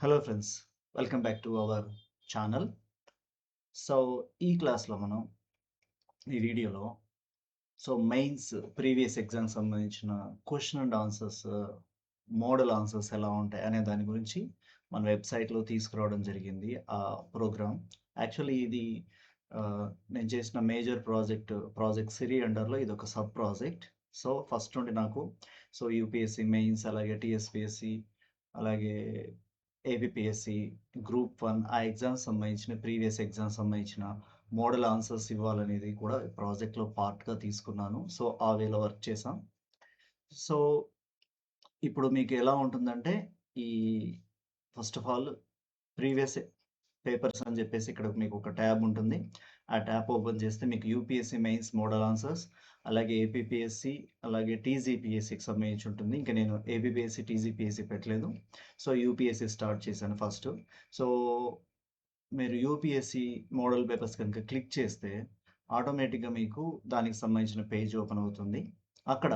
Hello friends, welcome back to our channel. So, ఈ క్లాస్‌లో మనం ఈ వీడియోలో మెయిన్స్ ప్రీవియస్ ఎగ్జామ్స్ సంబంధించిన question and answers, model answers ఎలా ఉంటాయి అనే దాని గురించి మన వెబ్‌సైట్‌లో తీసుకురావడం జరిగింది. ఆ ప్రోగ్రామ్. యాక్చువల్లీ ఇది నేను చేసిన మేజర్ ప్రాజెక్ట్ సిరి అండర్‌లో ఇదొక సబ్ ప్రాజెక్ట్. ఫస్ట్ నుండి నాకు యూపీఎస్‌సి మెయిన్స్, అలాగే టీఎస్‌పీఎస్‌సి, అలాగే ఏబీపీఎస్‌సి, గ్రూప్ 1 ఆ ఎగ్జామ్స్ సంబంధించిన ప్రీవియస్ ఎగ్జామ్స్ సంబంధించిన మోడల్ ఆన్సర్స్ ఇవ్వాలనేది కూడా ప్రాజెక్ట్‌లో పార్ట్‌గా తీసుకున్నాను. ఆ వేలో వర్క్ చేశాం. సో, ఇప్పుడు మీకు ఎలా ఉంటుందంటే, ఈ first of all previous papers అని చెప్పేసి ఇక్కడ మీకు ఒక ట్యాబ్ ఉంటుంది. ఆ ట్యాబ్ ఓపెన్ చేస్తే మీకు యూపీఎస్‌సి మెయిన్స్ మోడల్ ఆన్సర్స్, అలాగే ఏపీపీఎస్‌సి, అలాగే టీజీపీఎస్‌సికి సంబంధించి ఉంటుంది. ఇంక నేను ఏబీపీఎస్‌సి, టీజీపీఎస్‌సి పెట్టలేదు. యూపీఎస్‌సి స్టార్ట్ చేశాను ఫస్ట్. సో, మీరు యూపీఎస్‌సి మోడల్ పేపర్స్ కనుక క్లిక్ చేస్తే ఆటోమేటిక్‌గా మీకు దానికి సంబంధించిన పేజ్ ఓపెన్ అవుతుంది. అక్కడ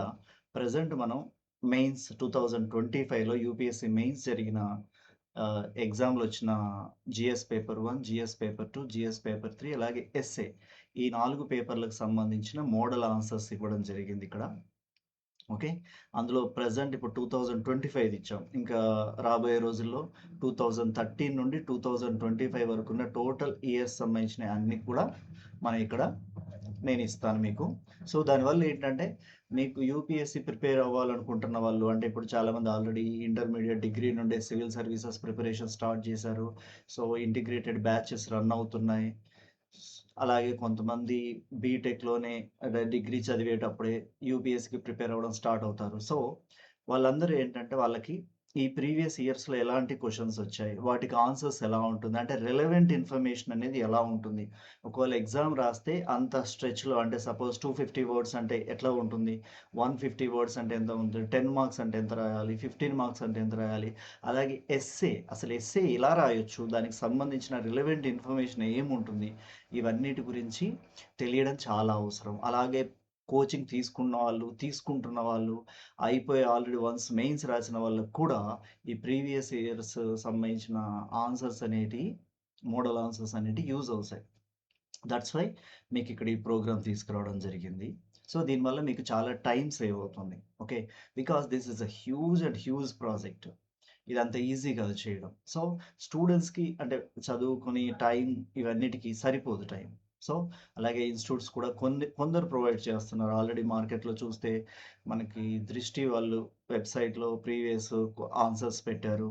ప్రెజెంట్ మనం మెయిన్స్ 2025లో యూపీఎస్‌సి మెయిన్స్ జరిగిన ఎగ్జామ్‌లో వచ్చిన GS paper 1, GS paper 2, GS paper 3 అలాగే ఎస్ఏ ఈ 4 పేపర్‌లకు సంబంధించిన మోడల్ ఆన్సర్స్ ఇవ్వడం జరిగిందిక్కడ. ఓకే. అందులో ప్రెజెంట్ ఇప్పుడు 2025 ఇచ్చాం. ఇంకా రాబోయే రోజుల్లో 2013 నుండి 2025 వరకున్న టోటల్ ఇయర్స్ సంబంధించినయి అన్నీ కూడా మనం ఇక్కడ నేనిస్తాను మీకు. దానివల్ల ఏంటంటే, మీకు యూపీఎస్‌సి ప్రిపేర్ అవ్వాలనుకుంటున్న వాళ్ళు అంటే ఇప్పుడు చాలామంది ఆల్రెడీ ఇంటర్మీడియేట్ డిగ్రీ నుండే సివిల్ సర్వీసెస్ ప్రిపరేషన్ స్టార్ట్ చేశారు. ఇంటిగ్రేటెడ్ బ్యాచెస్ రన్ అవుతున్నాయి. అలాగే కొంతమంది బీటెక్‌లోనే అంటే డిగ్రీ చదివేటప్పుడే యూపీఎస్‌కి ప్రిపేర్ అవ్వడం స్టార్ట్ అవుతారు. వాళ్ళందరూ ఏంటంటే వాళ్ళకి ఈ ప్రీవియస్ ఇయర్స్‌లో ఎలాంటి క్వెషన్స్ వచ్చాయి? వాటికి ఆన్సర్స్ ఎలా ఉంటుంది? అంటే రిలవెంట్ ఇన్ఫర్మేషన్ అనేది ఎలా ఉంటుంది? ఒకవేళ ఎగ్జామ్ రాస్తే అంత స్ట్రెచ్‌లో అంటే సపోజ్ 250 వర్డ్స్ అంటే ఎట్లా ఉంటుంది? 150 వర్డ్స్ అంటే ఎంత ఉంటుంది? 10 మార్క్స్ అంటే ఎంత రాయాలి? 15 మార్క్స్ అంటే ఎంత రాయాలి? అలాగే అసలు ఎస్సే ఎలా రాయొచ్చు? దానికి సంబంధించిన రిలవెంట్ ఇన్ఫర్మేషన్ ఏముంటుంది? ఇవన్నిటి గురించి తెలియడం చాలా అవసరం. అలాగే కోచింగ్ తీసుకుంటున్న వాళ్ళు, అయిపోయి ఆల్రెడీ వన్స్ మెయిన్స్ రాసిన వాళ్ళకి కూడా ఈ ప్రీవియస్ ఇయర్స్ సంబంధించిన ఆన్సర్స్ అనేటియి, మోడల్ ఆన్సర్స్ అనేటియి యూజ్ అవుతాయి. దట్స్ వై మీకిక్కడ ఈ ప్రోగ్రామ్ తీసుకురావడం జరిగింది. దీనివల్ల మీకు చాలా టైమ్ సేవ్ అవుతుంది. Okay. Because this is huge project. ఇదంత ఈజీ కాదు చేయడం. స్టూడెంట్స్‌కి అంటే చదువుకొని టైం ఇవన్నిటికి సరిపోదు టైం. సో, అలాగే ఇన్‌స్టిట్యూట్స్ కూడా కొందరు ప్రొవైడ్ చేస్తున్నారు. ఆల్రెడీ మార్కెట్‌లో చూస్తే మనకి దృష్టి వాళ్ళు వెబ్‌సైట్‌లో ప్రీవియస్ ఆన్సర్స్ పెట్టారు.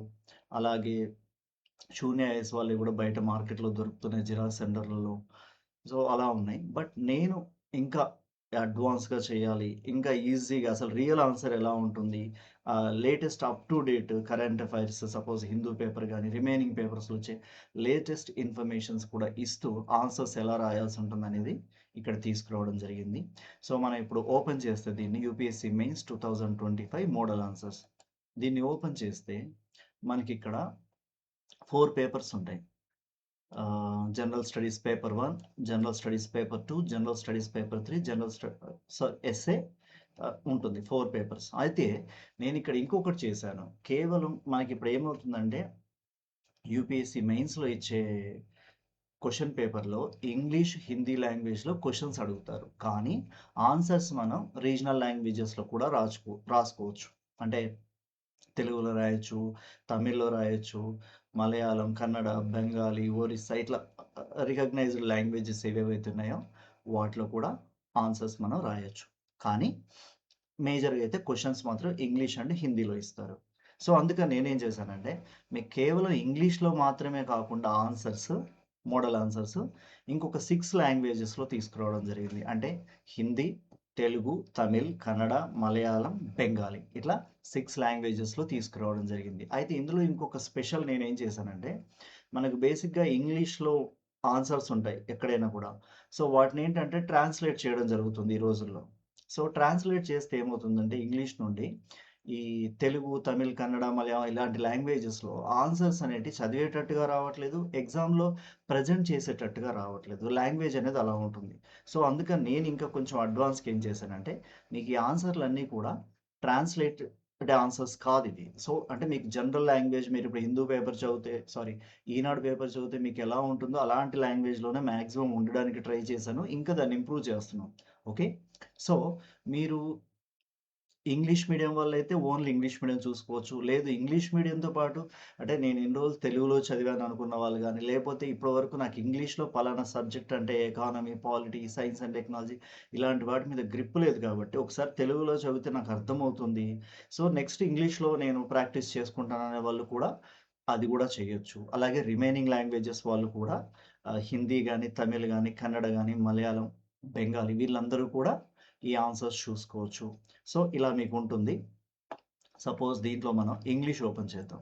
అలాగే శూన్య ఐఏఎస్ వాళ్ళయి కూడా బయట మార్కెట్‌లో దొరుకుతున్నాయి జిరాక్స్ సెంటర్‌లలో. అలా ఉన్నాయి. బట్ నేను ఇంకా అడ్వాన్స్‌గా చేయాలి. ఇంకా ఈజీగా అసలు రియల్ ఆన్సర్ ఎలా ఉంటుంది? Latest up to date current affairs suppose Hindu paper గాని, రిమైనింగ్ పేపర్స్‌లో వచ్చే లేటెస్ట్ ఇన్ఫర్మేషన్స్ కూడా ఇస్తూ ఆన్సర్స్ ఎలా రాయాల్సి ఉంటుందనేది ఇక్కడ తీసుకురావడం జరిగింది. మనం ఇప్పుడు ఓపెన్ చేస్తే దీన్ని యూపీఎస్‌సి మెయిన్స్ 2025 మోడల్ ఆన్సర్స్. దీన్ని ఓపెన్ చేస్తే మనకిక్కడ 4 పేపర్స్ ఉంటాయి. General studies paper 1, general studies paper 2, general studies paper 3, essay ఉంటుంది. 4 పేపర్స్. అయితే నేనిక్కడ ఇంకొకటి చేశాను. కేవలం మనకిప్పుడు ఏమవుతుందంటే యూపీఎస్‌సి మెయిన్స్‌లో ఇచ్చే క్వెషన్ పేపర్‌లో ఇంగ్లీష్, హిందీ లాంగ్వేజ్‌లో క్వెషన్స్ అడుగుతారు. కానీ ఆన్సర్స్ మనం రీజనల్ లాంగ్వేజెస్‌లో కూడా రాసుకోవచ్చు. అంటే తెలుగులో రాయొచ్చు, తమిళ్‌లో రాయొచ్చు, మలయాళం, కన్నడ, బెంగాలీ, ఒరిస్సా ఇట్లా రికగ్నైజ్డ్ లాంగ్వేజెస్ ఏవేవైతే ఉన్నాయో వాటిలో కూడా ఆన్సర్స్ మనం రాయొచ్చు. కానీ మేజర్‌గా అయితే క్వెషన్స్ మాత్రం ఇంగ్లీష్ అండ్ హిందీలో ఇస్తారు. అందుకని నేనేం చేశానంటే మీకు కేవలం ఇంగ్లీష్‌లో మాత్రమే కాకుండా మోడల్ ఆన్సర్స్ ఇంకొక 6 లాంగ్వేజెస్‌లో తీసుకురావడం జరిగింది. అంటే హిందీ, తెలుగు, తమిళ్, కన్నడ, మలయాళం, బెంగాలీ ఇట్లా 6 లాంగ్వేజెస్‌లో తీసుకురావడం జరిగింది. అయితే ఇందులో ఇంకొక స్పెషల్ నేనేం చేశానంటే, మనకు బేసిక్‌గా ఇంగ్లీష్‌లో ఆన్సర్స్ ఉంటాయి ఎక్కడైనా కూడా. వాటినేంటంటే ట్రాన్స్‌లేట్ చేయడం జరుగుతుంది ఈ రోజుల్లో. ట్రాన్స్‌లేట్ చేస్తే ఏమవుతుందంటే ఇంగ్లీష్ నుండి ఈ తెలుగు, తమిళ్, కన్నడ, మలయాళం ఇలాంటి లాంగ్వేజెస్‌లో ఆన్సర్స్ అనేటివి చదివేటట్టుగా రావట్లేదు. ఎగ్జామ్‌లో ప్రెజెంట్ చేసేటట్టుగా రావట్లేదు. లాంగ్వేజ్ అనేది అలా ఉంటుంది. అందుకని నేను ఇంకా కొంచెం అడ్వాన్స్‌గా ఏం చేశానంటే, మీకు ఈ ఆన్సర్‌లన్నీ కూడా ట్రాన్స్‌లేట్ అంటే ఆన్సర్స్ కాదు ఇవి. సో, అంటే మీకు జనరల్ లాంగ్వేజ్ మీరు ఇప్పుడు హిందూ పేపర్ చదివితే ఈనాడు పేపర్ చదివితే మీకు ఎలా ఉంటుందో అలాంటి లాంగ్వేజ్‌లోనే మాక్సిమం ఉండడానికి ట్రై చేశాను. ఇంకా దాన్ని ఇంప్రూవ్ చేస్తున్నాం. ఓకే. సో, మీరు ఇంగ్లీష్ మీడియం వాళ్ళైతే ఓన్లీ ఇంగ్లీష్ మీడియం చూసుకోవచ్చు. లేదు ఇంగ్లీష్ మీడియంతో పాటు అంటే నేను ఇన్ని రోజులు తెలుగులో చదివాను అనుకున్న వాళ్ళు గానీ, లేపోతే ఇప్పటివరకు నాకు ఇంగ్లీష్‌లో పలానా సబ్జెక్ట్ అంటే economy, polity, science and technology ఇలాంటి వాటి మీద గ్రిప్ లేదు కాబట్టి, ఒకసారి తెలుగులో చదివితే నాకు అర్థమవుతుంది. సో, నెక్స్ట్ ఇంగ్లీష్‌లో నేను ప్రాక్టీస్ చేసుకుంటాననే వాళ్ళు కూడా అది గూడా చేయొచ్చు. అలాగే రిమైనింగ్ లాంగ్వేజెస్ వాళ్ళు కూడా హిందీ గానీ, తమిళ్ గానీ, కన్నడ గానీ, మలయాళం, బెంగాలీ వీళ్ళందరూ కూడా ఈ ఆన్సర్స్ చూసుకోవచ్చు. సో, ఇలా మీకుంటుంది. సపోజ్ దీంట్లో మనం ఇంగ్లీష్ ఓపెన్ చేద్దాం.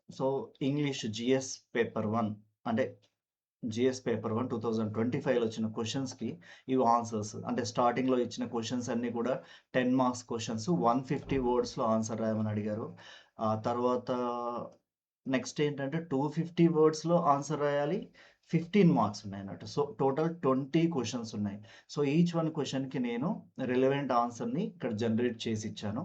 సో, ఇంగ్లీష్ జీఎస్ పేపర్ 1 అంటే జీఎస్ పేపర్ 1 2025లో వచ్చిన క్వెషన్స్‌కి ఇవి ఆన్సర్స్. అంటే స్టార్టింగ్‌లో ఇచ్చిన క్వెషన్స్ అన్నీ కూడా 10 మార్క్స్ క్వెషన్స్ 150 వర్డ్స్‌లో ఆన్సర్ రాయమని అడిగారు. తర్వాత నెక్స్ట్ ఏంటంటే 250 వర్డ్స్‌లో ఆన్సర్ రాయాలి. 15 మార్క్స్ ఉన్నాయన్నట్టు. సో, టోటల్ 20 క్వెషన్స్ ఉన్నాయి. సో, ఈచ్ వన్ క్వెషన్‌కి నేను రిలవెంట్ ఆన్సర్‌ని ఇక్కడ జనరేట్ చేసి ఇచ్చాను.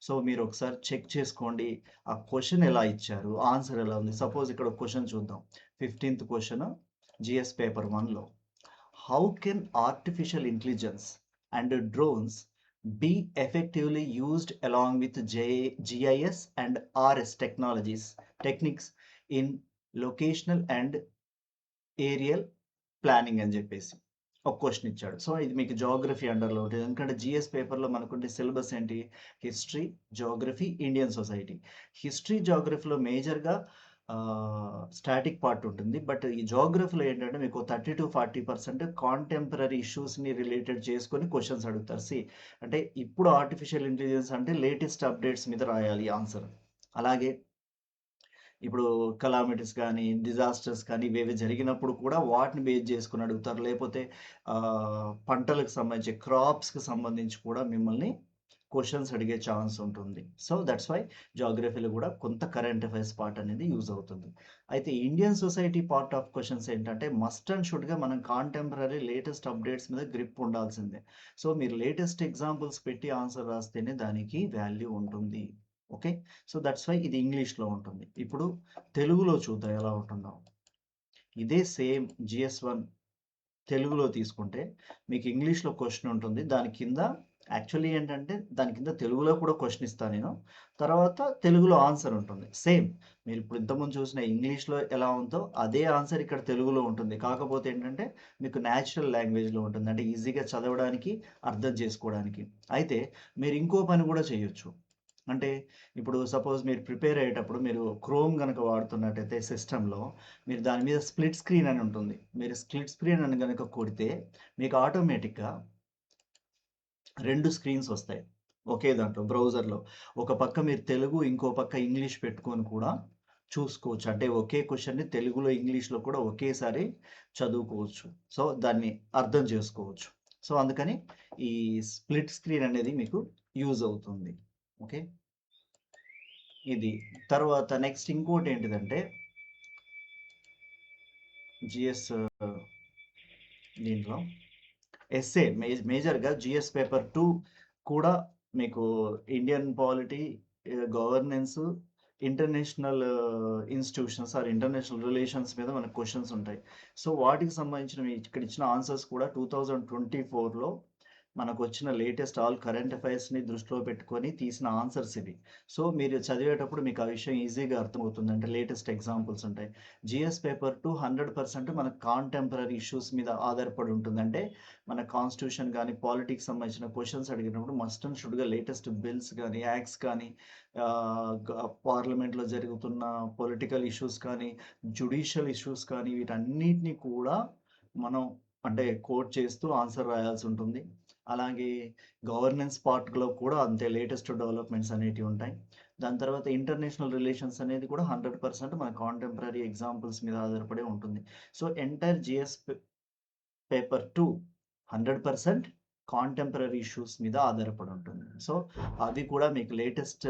సో, మీరు ఒకసారి చెక్ చేసుకోండి. ఆ క్వెషన్ ఎలా ఇచ్చారు? ఆన్సర్ ఎలా ఉంది? సపోజ్ ఇక్కడ ఒక క్వెషన్ చూద్దాం. 15థ్ క్వెషన్ జీఎస్ పేపర్ 1లో. How can artificial intelligence and drones be effectively used along with GIS and RS techniques in locational and aerial planning అని చెప్పేసి ఒక క్వశ్చన్ ఇచ్చాడు. సో, ఇది మీకు జియోగ్రఫీ అండర్‌లో ఉంటది. ఎందుకంటే జీఎస్ పేపర్‌లో మనకుండే సిలబస్ ఏంటి? History, geography, Indian society. History, జియోగ్రఫీలో మేజర్‌గా స్టాటిక్ పార్ట్ ఉంటుంది. బట్ ఈ జియోగ్రఫీలో ఏంటంటే మీకు 30-40% కాంటెంపరరీ ఇష్యూస్‌ని రిలేటెడ్ చేసుకొని క్వెషన్స్ అడుగుతారు. అంటే ఇప్పుడు ఆర్టిఫిషియల్ ఇంటెలిజెన్స్ అంటే లేటెస్ట్ అప్డేట్స్ మీద రాయాలి ఆన్సర్. అలాగే ఇప్పుడు కలామిటీస్ కానీ, డిజాస్టర్స్ కానీ ఇవేవి జరిగినప్పుడు కూడా వాటిని బేస్ చేసుకొని అడుగుతారు. లేపోతే పంటలకు సంబంధించి క్రాప్స్‌కి సంబంధించి కూడా మిమ్మల్ని క్వెషన్స్ అడిగే ఛాన్స్ ఉంటుంది. సో, దట్స్ వై జియోగ్రఫీలో కూడా కొంత కరెంట్ అఫైర్స్ పార్ట్ అనేది యూజ్ అవుతుంది. అయితే Indian society part of questions ఏంటంటే మస్ట్ అండ్ షుడ్‌గా మనం కాంటెంపరరీ లేటెస్ట్ అప్డేట్స్ మీద గ్రిప్ ఉండాల్సిందే. సో, మీరు లేటెస్ట్ ఎగ్జాంపుల్స్ పెట్టి ఆన్సర్ రాస్తేనే దానికి వాల్యూ ఉంటుంది. ఓకే. సో, దట్స్ వై ఇది ఇంగ్లీష్‌లో ఉంటుంది. ఇప్పుడు తెలుగులో చూద్దాం ఎలా ఉంటుందో. ఇదే సేమ్ జీఎస్ 1 తెలుగులో తీసుకుంటే మీకు ఇంగ్లీష్‌లో క్వెషన్ ఉంటుంది. దాని కింద యాక్చువల్లీ ఏంటంటే దాని కింద తెలుగులో కూడా క్వెషన్ ఇస్తా నేను. తర్వాత తెలుగులో ఆన్సర్ ఉంటుంది. సేమ్ మీరిప్పుడు ఇంతకుముందు చూసిన ఇంగ్లీష్‌లో ఎలా ఉందో అదే ఆన్సర్ ఇక్కడ తెలుగులో ఉంటుంది. కాకపోతే ఏంటంటే మీకు నేచురల్ లాంగ్వేజ్‌లో ఉంటుంది. అంటే ఈజీగా చదవడానికి, అర్థం చేసుకోవడానికి. అయితే మీరు ఇంకో పని కూడా చేయొచ్చు. అంటే ఇప్పుడు సపోజ్ మీరు ప్రిపేర్ అయ్యేటప్పుడు మీరు క్రోమ్ గనక వాడుతున్నట్టయితే సిస్టమ్‌లో మీరు దాని మీద స్ప్లిట్ స్క్రీన్ అని ఉంటుంది. మీరు స్ప్లిట్ స్క్రీన్ అని గనక కొడితే మీకు ఆటోమేటిక్‌గా 2 స్క్రీన్స్ వస్తాయి. ఒకే దాంట్లో బ్రౌజర్‌లో. ఒక పక్క మీరు తెలుగు, ఇంకో పక్క ఇంగ్లీష్ పెట్టుకొని కూడా చూసుకోవచ్చు. అంటే ఒకే క్వెషన్‌ని తెలుగులో, ఇంగ్లీష్‌లో కూడా ఒకేసారి చదువుకోవచ్చు. సో, దాన్ని అర్థం చేసుకోవచ్చు. సో, అందుకని ఈ స్ప్లిట్ స్క్రీన్ అనేది మీకు యూజ్ అవుతుంది. ఓకే. ఇది. తర్వాత నెక్స్ట్ ఇంకోటేంటిదంటే జీఎస్ దీంట్లో ఎస్సే మేజర్‌గా జీఎస్ పేపర్ 2 కూడా మీకు Indian polity, governance, international institutions or international relations మీద మనకు క్వెషన్స్ ఉంటాయి. సో, వాటికి సంబంధించినవి ఇక్కడ ఇచ్చిన ఆన్సర్స్ కూడా 2024లో మనకొచ్చిన లేటెస్ట్ ఆల్ కరెంట్ అఫైర్స్‌ని దృష్టిలో పెట్టుకొని తీసిన ఆన్సర్స్ ఇవి. సో, మీరు చదివేటప్పుడు మీకు ఆ విషయం ఈజీగా అర్థమవుతుంది. అంటే లేటెస్ట్ ఎగ్జాంపుల్స్ ఉంటాయి. జీఎస్ పేపర్ 2 100% మన కాంటెంపరరీ ఇష్యూస్ మీద ఆధారపడి ఉంటుంది. అంటే మన కాన్స్టిట్యూషన్ గాని, పాలిటిక్స్ సంబంధించిన క్వెషన్స్ అడిగినప్పుడు మస్ట్ అండ్ షుడ్‌గా లేటెస్ట్ బిల్స్ గాని, యాక్ట్స్ కానీ పార్లమెంట్‌లో జరుగుతున్న పొలిటికల్ ఇష్యూస్ కానీ, జ్యుడిషియల్ ఇష్యూస్ కానీ వీటన్నిటిని కూడా మనం అంటే కోట్ చేస్తూ ఆన్సర్ రాయాల్సుంటుంది. అలాగే గవర్నెన్స్ పార్ట్‌లో కూడా అంతే లేటెస్ట్ డెవలప్‌మెంట్స్ అనేటివి ఉంటాయి. దాని తర్వాత ఇంటర్నేషనల్ రిలేషన్స్ అనేది కూడా 100% మన కాంటెంపరరీ ఎగ్జాంపుల్స్ మీద ఆధారపడి ఉంటుంది. So, entire GS paper 2 100% contemporary issues మీద ఆధారపడి ఉంటుంది. సో, అవి కూడా మీకు లేటెస్ట్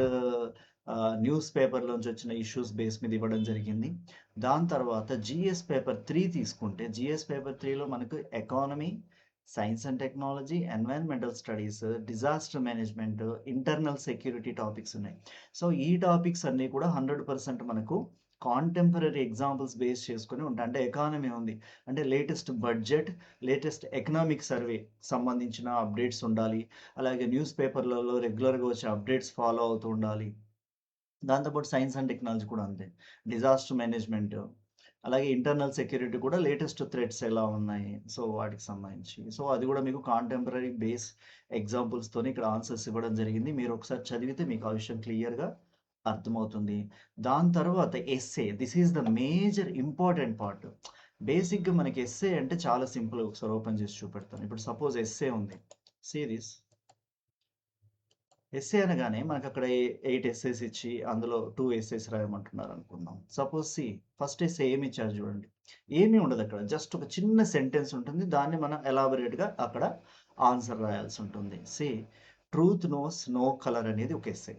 న్యూస్ పేపర్‌లోంచి వచ్చిన ఇష్యూస్ బేస్ మీద ఇవ్వడం జరిగింది. దాని తర్వాత జీఎస్ పేపర్ 3 తీసుకుంటే జీఎస్ పేపర్ 3లో మనకు economy, science and technology, environmental studies, disaster management, internal security topics ఉన్నాయి. సో ఈ టాపిక్స్ అన్నీ కూడా 100% మనకు కాంటెంపరరీ ఎగ్జాంపుల్స్ బేస్ చేసుకొని ఉంటాయి. అంటే ఎకానమీ ఉంది. అంటే latest budget, latest economic survey సంబంధించిన అప్డేట్స్ ఉండాలి. అలాగే న్యూస్ పేపర్‌లలో రెగ్యులర్‌గా వచ్చే అప్డేట్స్ ఫాలో అవుతూ ఉండాలి. దాంతో పాటు సైన్స్ అండ్ టెక్నాలజీ కూడా అంతే. డిజాస్టర్ మేనేజ్మెంట్, అలాగే ఇంటర్నల్ సెక్యూరిటీ కూడా లేటెస్ట్ థ్రెట్స్ ఎలా ఉన్నాయి. సో వాటికి సంబంధించి. సో అది కూడా మీకు కాంటెంపరరీ బేస్ ఎగ్జాంపుల్స్‌తోని ఇక్కడ ఆన్సర్స్ ఇవ్వడం జరిగింది. మీరు ఒకసారి చదివితే మీకు ఆ విషయం క్లియర్‌గా అర్థమవుతుంది. దాని తర్వాత essay. This is the major important part. బేసిక్‌గా మనకి ఎస్సే అంటే చాలా సింపుల్. ఒకసారి ఓపెన్ చేసి చూపెడతాను. ఇప్పుడు సపోజ్ ఎస్సే ఉంది. See this. ఎస్సే అనగానే మనకక్కడ 8 ఎస్సేస్ ఇచ్చి అందులో 2 ఎస్సేస్ రాయమంటున్నారనుకుందాం. సపోజ్ సి ఫస్ట్ ఎస్సే ఏమిచ్చారు చూడండి. ఏమీ ఉండదక్కడ. జస్ట్ ఒక చిన్న సెంటెన్స్ ఉంటుంది. దాన్ని మనం ఎలాబొరేట్‌గా అక్కడ ఆన్సర్ రాయాల్సుంటుంది. See truth knows no colour అనేది ఒక ఎస్సే.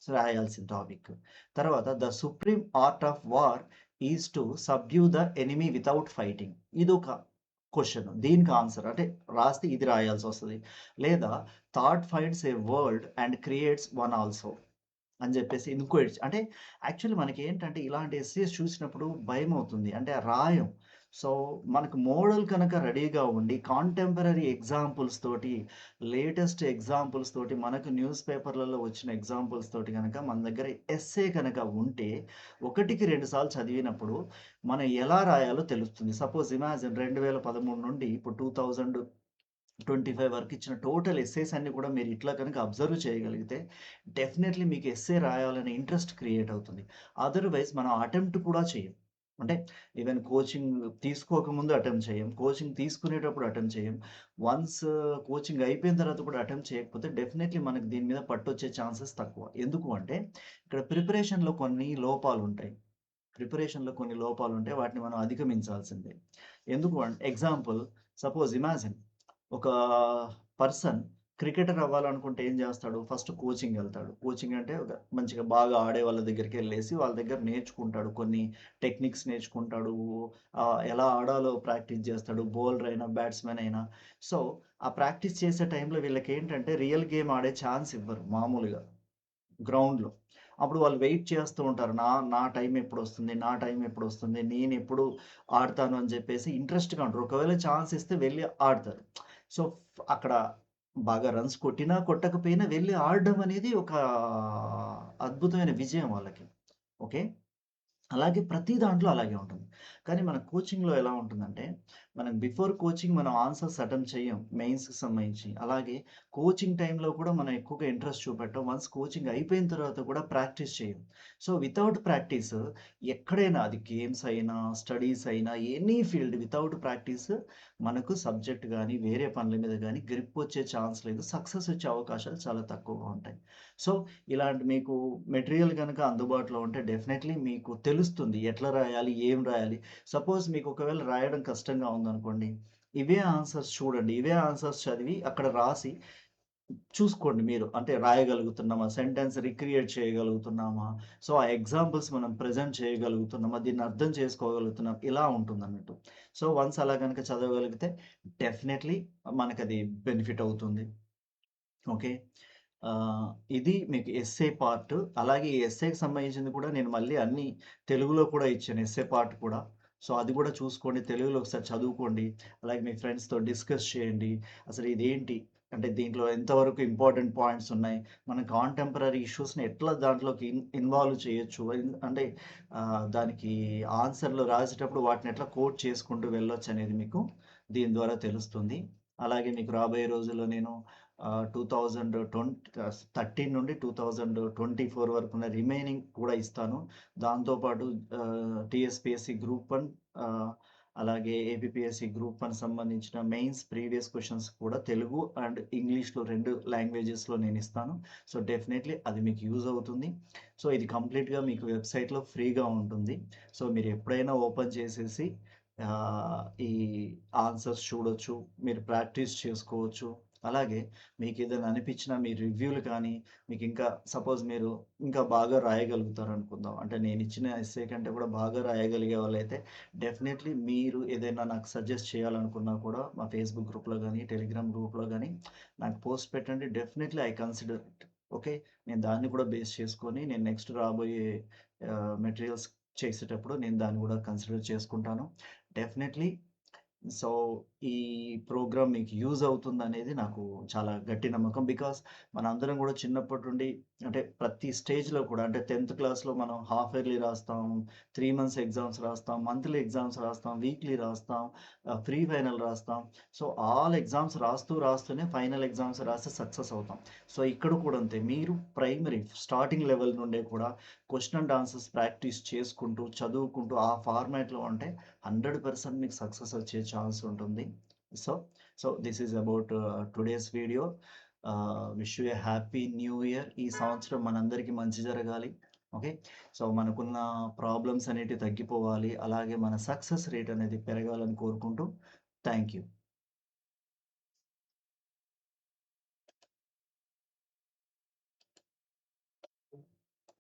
రాయాల్సిన టాపిక్. తర్వాత the supreme art of war is to subdue the enemy without fighting. ఇదొక క్వెషన్. దీనికి ఆన్సర్ అంటే రాస్తే ఇది రాయాల్సొస్తది. లేదా thought finds a world and creates one also అని జెప్పేసి ఇంకో అంటే యాక్చువల్లీ మనకేంటంటే ఇలాంటి ఎస్సేస్ చూసినప్పుడు భయమవుతుంది. అంటే రాయం. సో, మనకు మోడల్ కనుక రెడీగా ఉండి కాంటెంపరరీ ఎగ్జాంపుల్స్ తోటి, లేటెస్ట్ ఎగ్జాంపుల్స్ తోటి మనకు న్యూస్ పేపర్‌లలో వచ్చిన ఎగ్జాంపుల్స్ తోటి గనక మన దగ్గర ఎస్సే కనుక ఉంటే, ఒకటికి 2 సార్లు చదివినప్పుడు మనం ఎలా రాయాలో తెలుస్తుంది. సపోజ్ ఇమాజిన్ 2013 నుండి ఇప్పుడు 2025 వరకు ఇచ్చిన టోటల్ ఎస్సేస్ అన్నీ కూడా మీరు ఇట్లా కనుక అబ్జర్వ్ చేయగలిగితే, డెఫినైట్‌లీ మీకు ఎస్సే రాయాలనే ఇంట్రెస్ట్ క్రియేట్ అవుతుంది. అదర్‌వైజ్ మనం అటెంప్ట్ కూడా చేయం. అంటే ఈవెన్ కోచింగ్ తీసుకోకముందు అటెంప్ట్ చేయం. కోచింగ్ తీసుకునేటప్పుడు అటెంప్ట్ చేయం. వన్స్ కోచింగ్ అయిపోయిన తర్వాత కూడా అటెంప్ట్ చేయకపోతే డెఫినైట్‌లీ మనకు దీని మీద పట్టొచ్చే ఛాన్సెస్ తక్కువ. ఎందుకు అంటే ఇక్కడ ప్రిపరేషన్‌లో కొన్ని లోపాలుంటాయి. ప్రిపరేషన్‌లో కొన్ని లోపాలుంటాయి. వాటిని మనం అధిగమించాల్సిందే. ఎందుకు అంటే ఎగ్జాంపుల్ సపోజ్ ఇమాజిన్ ఒక పర్సన్ క్రికెటర్ అవ్వాలనుకుంటే ఏం జేస్తాడు? ఫస్ట్ కోచింగెళ్తాడు. కోచింగ్ అంటే ఒక మంచిగా బాగా ఆడే వాళ్ళ దగ్గరికెళ్ళేసి వాళ్ళ దగ్గర నేర్చుకుంటాడు. కొన్ని టెక్నిక్స్ నేర్చుకుంటాడు. ఎలా ఆడాలో ప్రాక్టీస్ జేస్తాడు. బౌలర్ అయినా, బ్యాట్స్‌మన్ అయినా. సో, ఆ ప్రాక్టీస్ చేసే టైంలో వీళ్ళకేంటంటే రియల్ గేమ్ ఆడే ఛాన్స్ ఇవ్వరు మామూలుగా గ్రౌండ్‌లో. అప్పుడు వాళ్ళు వెయిట్ చేస్తూ ఉంటారు. నా నా టైమ్ ఎప్పుడొస్తుంది? నా టైమ్ ఎప్పుడొస్తుంది? నేనెప్పుడు ఆడతాను అని జెప్పేసి ఇంట్రెస్ట్‌గా ఉంటారు. ఒకవేళ ఛాన్స్ ఇస్తే వెళ్లి ఆడతారు. సో, అక్కడ బాగా రన్స్ కొట్టినా, కొట్టకపోయినా వెళ్లి ఆడడం అనేది ఒక అద్భుతమైన విజయం వాళ్ళకి. ఓకే. అలాగే ప్రతి దాంట్లో అలాగే ఉంటుంది. కానీ మన కోచింగ్‌లో ఎలా ఉంటుందంటే, మనం బిఫోర్ కోచింగ్ మనం ఆన్సర్స్ అటెంప్ట్ చెయ్యం మెయిన్స్‌కి సంబంధించి. అలాగే కోచింగ్ టైమ్‌లో కూడా మనం ఎక్కువగా ఇంట్రెస్ట్ చూపెట్టం. వన్స్ కోచింగ్ అయిపోయిన తర్వాత కూడా ప్రాక్టీస్ చేయం. సో, వితౌట్ ప్రాక్టీస్ ఎక్కడైనా అది గేమ్స్ అయినా, స్టడీస్ అయినా ఎనీ ఫీల్డ్ వితౌట్ ప్రాక్టీస్ మనకు సబ్జెక్ట్ గాని, వేరే పనుల మీద గాని గ్రిప్ వచ్చే ఛాన్స్ లేదు. సక్సెస్ వచ్చే అవకాశాలు చాలా తక్కువగా ఉంటాయి. సో, ఇలాంటి మీకు మెటీరియల్ గనక అందుబాటులో ఉంటే డెఫినైట్‌లీ మీకు తెలుస్తుంది. ఎట్లా రాయాలి? ఏం రాయాలి? సపోజ్ మీకు ఒకవేళ రాయడం కష్టంగా ఉందనుకోండి. ఇవే ఆన్సర్స్ చూడండి. ఇవే ఆన్సర్స్ చదివి అక్కడ రాసి చూసుకోండి మీరు. అంటే రాయగలుగుతున్నామా? సెంటెన్స్ రీక్రియేట్ చేయగలుగుతున్నామా? సో, ఆ ఎగ్జాంపుల్స్ మనం ప్రెజెంట్ చేయగలుగుతున్నామా? దీన్ని అర్థం చేసుకోగలుగుతున్నాం. ఇలా ఉంటుందన్నట్టు. సో, వన్స్ అలా గనక చదవగలిగితే డెఫినైట్‌లీ మనకది బెనిఫిట్ అవుతుంది. ఓకే. ఇది మీకు ఎస్సే పార్ట్. అలాగే ఈ ఎస్సేకి సంబంధించింది కూడా నేను మళ్ళీ అన్నీ తెలుగులో కూడా ఇచ్చాను ఎస్సే పార్ట్ కూడా. సో, అది కూడా చూసుకోండి. తెలుగులో ఒకసారి చదువుకోండి. అలాగే మీ ఫ్రెండ్స్‌తో డిస్కస్ చేయండి. అసలు ఇదేంటి? అంటే దీంట్లో ఎంతవరకు ఇంపార్టెంట్ పాయింట్స్ ఉన్నాయి? మన కాంటెంపరరీ ఇష్యూస్‌ని ఎట్లా దాంట్లోకి ఇన్వాల్వ్ చేయొచ్చు? అంటే దానికి ఆన్సర్‌లు రాసేటప్పుడు వాటిని ఎట్లా కోట్ చేసుకుంటూ వెళ్ళొచ్చనేది మీకు దీని ద్వారా తెలుస్తుంది. అలాగే మీకు రాబోయే రోజుల్లో నేను 13 నుండి 2024 వరకున్న రిమైనింగ్ కూడా ఇస్తాను. దాంతో పాటు టీఎస్‌పీఎస్‌సీ గ్రూప్ 1 ఆహ్, అలాగే ఏపీపీఎస్‌సీ గ్రూప్ 1 సంబంధించిన మెయిన్స్ ప్రీవియస్ క్వెషన్స్ కూడా తెలుగు అండ్ ఇంగ్లీష్‌లో 2 లాంగ్వేజెస్‌లో నేనిస్తాను. సో, డెఫినైట్‌లీ అది మీకు యూజ్ అవుతుంది. సో, ఇది కంప్లీట్‌గా మీకు వెబ్‌సైట్‌లో ఫ్రీగా ఉంటుంది. సో, మీరు ఎప్పుడైనా ఓపెన్ చేసేసి ఈ ఆన్సర్స్ చూడొచ్చు. మీరు ప్రాక్టీస్ చేసుకోవచ్చు. అలాగే మీకేదైనా అనిపించినా మీ రివ్యూలు కానీ, మీకింకా సపోజ్ మీరు ఇంకా బాగా రాయగలుగుతారనుకుందాం. అంటే నేనిచ్చిన ఎస్సే కంటే కూడా బాగా రాయగలిగే వాళ్ళైతే డెఫినైట్‌లీ మీరు ఏదైనా నాకు సజెస్ట్ చేయాలనుకున్నా కూడా మా ఫేస్‌బుక్ గ్రూప్‌లో గానీ, టెలిగ్రామ్ గ్రూప్‌లో గానీ నాకు పోస్ట్ పెట్టండి. Definitely I consider it. Okay. నేను దాన్ని కూడా బేస్ చేసుకొని నేను నెక్స్ట్ రాబోయే మెటీరియల్స్ చేసేటప్పుడు నేను దాన్ని కూడా కన్సిడర్ చేసుకుంటాను. డెఫినైట్‌లీ సో, ఈ ప్రోగ్రామ్ మీకు యూజ్ అవుతుందనేది నాకు చాలా గట్టి నమ్మకం. బికాజ్ మనందరం గూడా చిన్నప్పటి నుండి అంటే ప్రతి స్టేజ్‌లో కూడా అంటే 10థ్ క్లాస్‌లో మనం హాఫ్ ఇయర్లీ రాస్తాం, 3 మంత్స్ ఎగ్జామ్స్ రాస్తాం, మంత్లీ ఎగ్జామ్స్ రాస్తాం, వీక్లీ రాస్తాం, ప్రీ ఫైనల్ రాస్తాం. సో, ఆల్ ఎగ్జామ్స్ రాస్తూనే ఫైనల్ ఎగ్జామ్స్ రాసి సక్సెస్ అవుతాం. సో, ఇక్కడ కూడా అంతే. మీరు ప్రైమరీ స్టార్టింగ్ లెవెల్ నుండే కూడా క్వెషన్ అండ్ ఆన్సర్స్ ప్రాక్టీస్ చేసుకుంటూ, చదువుకుంటూ ఆ ఫార్మాట్‌లో ఉంటే 100% మీకు సక్సెస్ వచ్చే ఛాన్స్ ఉంటుంది. So, this is about today's video. Wish you a happy new year. ఈ సంవత్సరం మనందరికీ మంచి జరగాలి. ఓకే. సో, మనకున్న ప్రాబ్లమ్స్ అనేటివి తగ్గిపోవాలి. అలాగే మన సక్సెస్ రేట్ అనేది పెరగాలని కోరుకుంటూ థాంక్ యూ.